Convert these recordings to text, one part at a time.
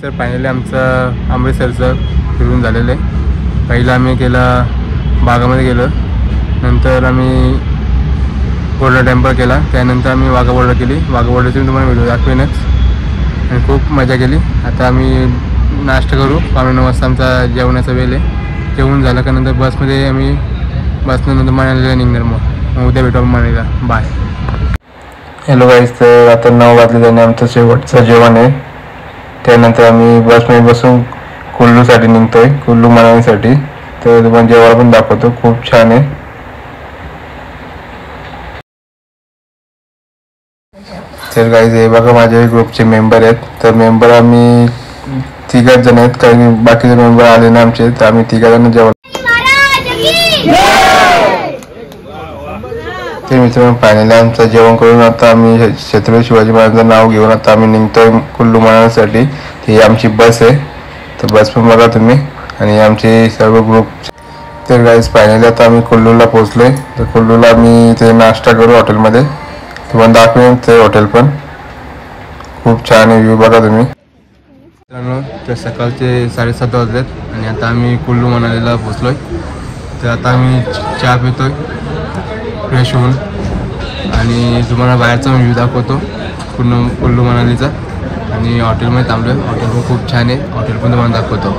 तर फायनली आमचं अमृतसरचं फिरून झालेलं आहे. पहिलं आम्ही केला बागामध्ये गेलो, नंतर आम्ही गोल्डन टेम्पल केला, त्यानंतर आम्ही वाघा बॉर्डर केली. वाघा बॉर्डरची तुम्हाला व्हिडिओ दाखवेनच आणि खूप मजा केली. आता आम्ही नाश्ता करू. 9:15 वाजता आमचा जेवणाचा वेळ आहे. जेवण झालं का नंतर बसमध्ये आम्ही बसनंतर मनालीला निघणार. मग उद्या भेटू मनालीला. बाय. हॅलो गाईज, तर आता 9 वाजले आणि आमचं शेवटचं जेवण आहे. त्यानंतर आम्ही बसमध्ये बसून कुल्लूसाठी निघतो आहे, कुल्लू मनालीसाठी. तर तुम्हाला जेवण पण दाखवतो, खूप छान आहे. तर गाईज हे बघा माझे ग्रुपचे मेंबर आहेत. तर मेंबर आम्ही 3 जण आहेत, कारण बाकीचे मेंबर आले ना आमचे, तर आम्ही 3 जण जेवण. ते मित्रांनो फायनली आमचं जेवण करून आता आम्ही छत्रपती शिवाजी महाराजांचं नाव घेऊन आता आम्ही निघतोय कुल्लू मनालीसाठी. ही आमची बस आहे, तर बस पण बघा तुम्ही, आणि आमचे सर्व ग्रुप. तर गाईज फायनली आता आम्ही कुल्लूला पोहोचलोय. तर कुल्लूला आम्ही ते नाश्ता करू हॉटेलमध्ये. तुम्हाला दाखवेन ते हॉटेल पण खूप छान आहे. व्ह्यू बघा तुम्ही. मित्रांनो तर सकाळचे 7:30 वाजलेत आणि आता आम्ही कुल्लू मनालीला पोहोचलोय. तर आता आम्ही चहा पितोय फ्रेश होऊन, आणि तुम्हाला बाहेरचा व्ह्यू दाखवतो पूर्ण कुल्लू मनालीचा. आणि हॉटेलमध्ये थांबलो आहे. हॉटेल पण खूप छान आहे. हॉटेल पण तुम्हाला दाखवतो.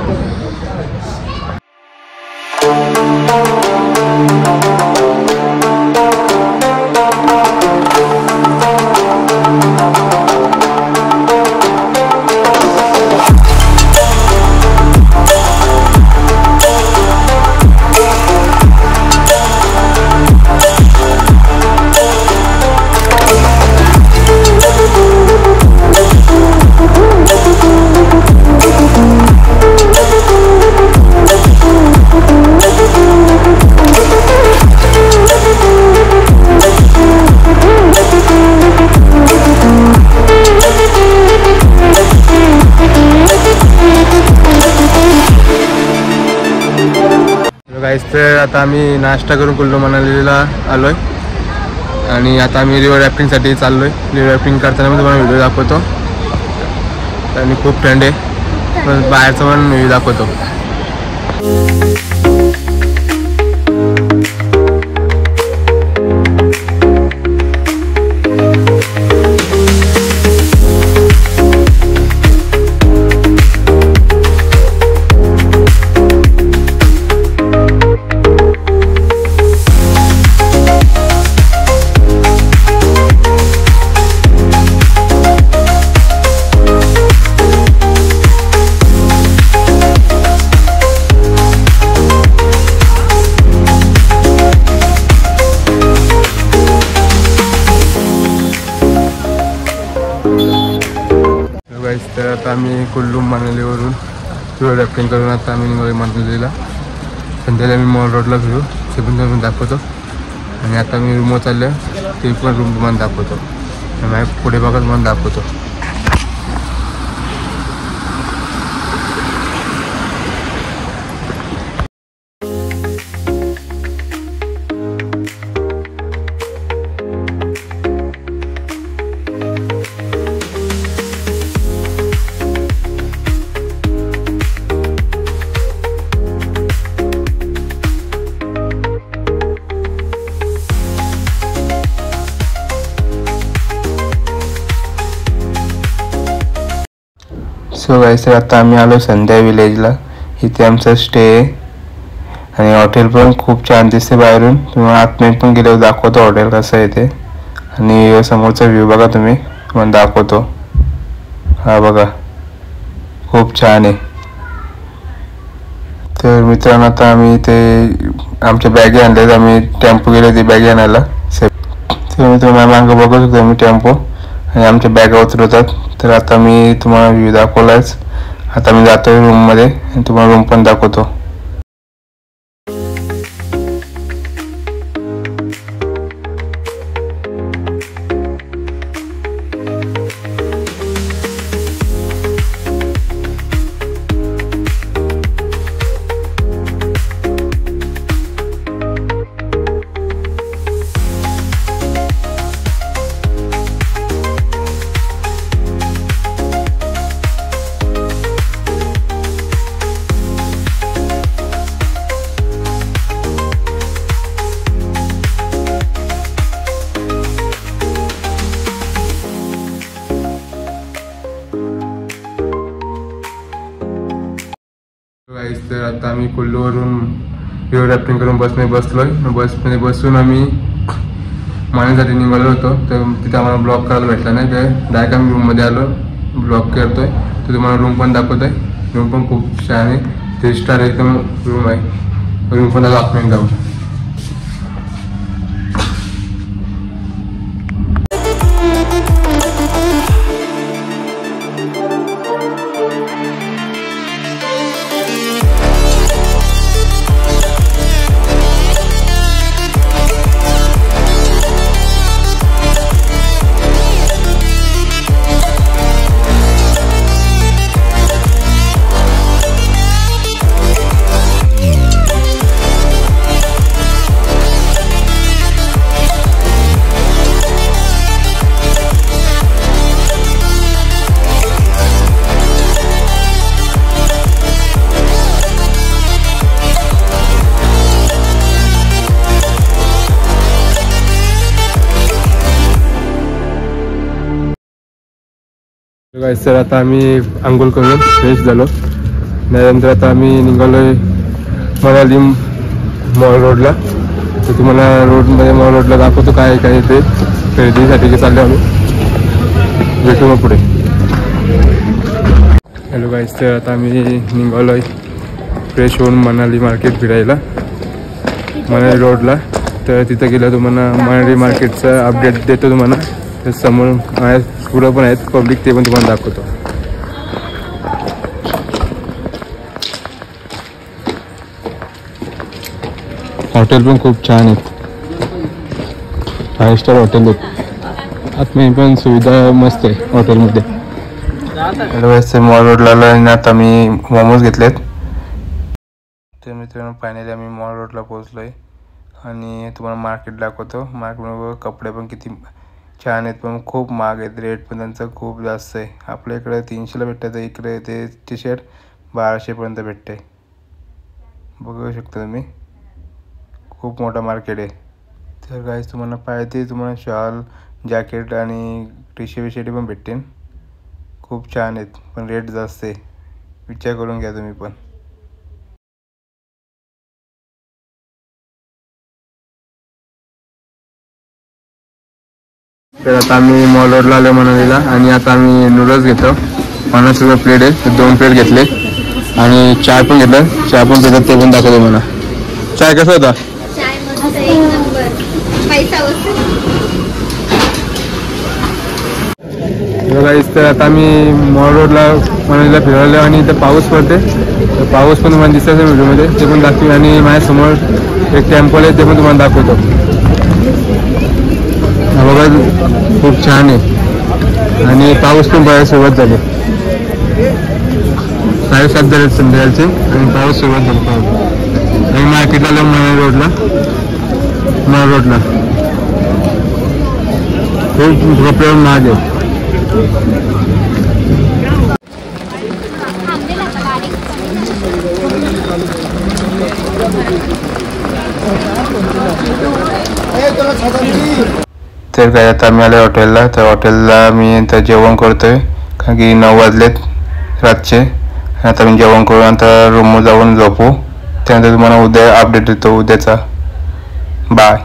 गाईस, तर आता आम्ही नाश्ता करून कुल्लू मनालीला आलो आहे आणि आता आम्ही रिव्हर रॅफ्टिंगसाठी चाललो आहे. रिव्हर रॅफ्टिंग करताना मी तुम्हाला व्हिडिओ दाखवतो. आणि खूप थंड आहे, बाहेरचा पण व्ह्यू दाखवतो. तर आता आम्ही कुल्लू मनालीवरून रिव्हर रॅफ्टिंग करून आता आम्ही निघालो मनालीला. संध्याकाळी आम्ही मॉल रोडला फिरू, ते पण तुम्हाला दाखवतो. आणि आता मी रूमवर चाललो, ते पण रूम तुम्हाला दाखवतो. आणि पुढे बघा तुम्हाला दाखवतो. सो गाईस, आता आम्ही आलो संध्या विलेजला. इथे आमचा स्टे आहे आणि हॉटेल पण खूप छान दिसते बाहेरून. तुम्हाला आतमध्ये पण गेल्यावर दाखवतो हॉटेल कसं आहे ते. आणि समोरचा व्ह्यू बघा तुम्ही, तुम्हाला दाखवतो. हा बघा, खूप छान आहे. तर मित्रांनो आता आम्ही ते आमच्या बॅगे आणल्यात. आम्ही टेम्पो गेले ते बॅगे आणायला. तर मित्रांनो मागं बघू शकतो आम्ही टेम्पो आणि आमच्या बॅगा उतरवतात. तर आता मी तुम्हाला व्ह्यू दाखवलाच. आता मी जातो रूममध्ये आणि तुम्हाला रूम पण दाखवतो. गाईस तर आता आम्ही कुल्लूवरून रिव्हर रॅफ्टिंग करून बसमध्ये बसलोय. बसमध्ये बसून आम्ही मानेसाठी निघालो होतो. तर तिथे आम्हाला ब्लॉक करायला भेटला नाही. तर डायरेक्ट आम्ही रूममध्ये आलो, ब्लॉक करतोय. तर तुम्हाला रूम पण दाखवत आहे. रूम पण खूप छान आहे, 3 स्टार एकदम रूम आहे. रूम पण दाखवून एकदम तर आता आम्ही आंघोळ करून फ्रेश झालो. त्यानंतर आता आम्ही निघालोय मनाली मॉल रोडला. तर तुम्हाला रोडमध्ये मॉल रोडला दाखवतो काय काय ते खरेदीसाठी चालले आम्ही. भेटू मग पुढे. हॅलो गाईस, तर आता आम्ही निघालोय फ्रेश होऊन मनाली मार्केट फिरायला मनाली रोडला. तर तिथं गेलं तुम्हाला मनाली मार्केटचा अपडेट देतो तुम्हाला. तर समोर माझ्या पुढं पण आहेत पब्लिक, ते पण तुम्हाला दाखवतो. हॉटेल पण खूप छान आहेत, 5 स्टार हॉटेल आहेत. आतमध्ये पण सुविधा मस्त आहे हॉटेलमध्ये. मॉल रोडला आलो आणि आता मी मोमोज घेतलेत. तर मित्रांनो फायनली आम्ही मॉल रोडला पोहोचलोय आणि तुम्हाला मार्केट दाखवतो. मार्केटमध्ये कपडे पण किती छान आहेत, पण खूप महाग आहेत. रेट पण त्यांचं खूप जास्त आहे. आपल्या इकडे 300ला भेटतं, तर इकडे ते टी शर्ट 1200पर्यंत भेटते. बघू शकता तुम्ही, खूप मोठा मार्केट आहे. तर गाईस तुम्हाला पाहिजे तुम्हाला शॉल, जॅकेट आणि टी शर्ट पण भेटतील. खूप छान आहेत, पण रेट जास्त आहे. विचार करून घ्या तुम्ही पण. तर आता आम्ही मॉल रोडला आलो मनालीला आणि आता आम्ही नूडल्स घेतो. 50 रुपये प्लेट आहे, तर 2 प्लेट घेतले आणि चाय पण घेतलं. चाय पण पितात, ते पण दाखवतो मला. चाय कसा होता? तर आता आम्ही मॉल रोडला मनालीला फिरायलो आणि इथं पाऊस पडते. तर पाऊस पण तुम्हाला दिसायचं व्हिडिओमध्ये, ते पण दाखवी. आणि माझ्यासमोर एक टेम्पल आहे, ते पण तुम्हाला दाखवतो. बघा खूप छान आहे आणि पाऊस पण पडायला सुरुवात झाली. 7:30 झाले संध्याकाळचे आणि पाऊस सुरुवात झाली. पाऊस आणि मार्केटला आलो मॉल रोडला. खूप कपडे महाग आहे. तर काय आता आम्ही आलो हॉटेलला. तर हॉटेलला मी आता जेवण करतोय, कारण की 9 वाजलेत रातचे. आता मी जेवण करून आता रूमवर जाऊन झोपू. त्यानंतर तुम्हाला उद्या अपडेट देतो उद्याचा. बाय.